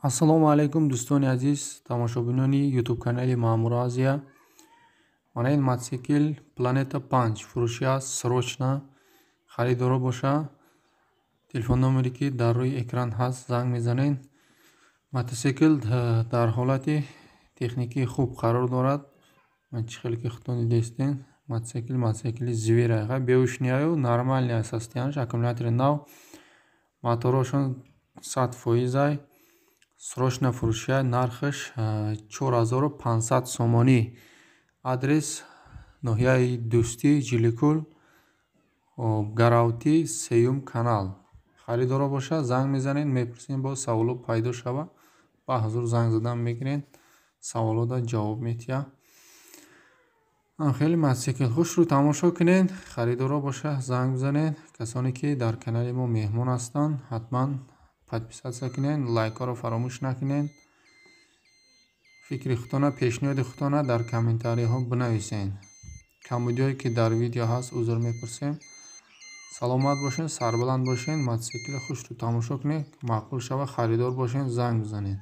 ассалому алайкум дӯстони азиз, тамошобинони ютуб канали Маъмур Азия. Мана ин мотосикл Planeta 5 фурӯши аст. Срочно харидоро боша. Телефон номере ки дар рӯи экран ҳаст, занг мезанед. Мотосикл дар ҳолати техникии хуб қарор дорад. Чӣ хеле ки худтон дидестен, мотосикли звера, беушняю нормальный состояние, аккумулятори нав, моторошон 100%. Срочно фурӯшия, нархаш 4500 сомонӣ. Адрес ноҳияи Дӯстӣ, Ҷиликӯл, Гаравтӣ, 3-ум канал. Харидоро боша, занг мезанед, мепурсед, боз саволот пайдо шава, ба ҳузур занг задан мегиред, саволота ҷавоб метиҳа. Хеле мотосикл хушрӯ тамошо кунед. Харидоро боша, занг бизанед. Касоне ки дар канали мо меҳмон ҳастанд, ҳатман подписатсия кунед, лайкаро фаромӯш накунед. Фикри худтона, пешниҳоди худтона дар комментариҳо бинависед. Камбудиҳое ки дар видео ҳаст узр мепурсем. Саломат бошед, сарбуланд бошед, мотосикли хушрӯ тамошо кунед. Маъқул шава, харидор бошед, занг бизанед.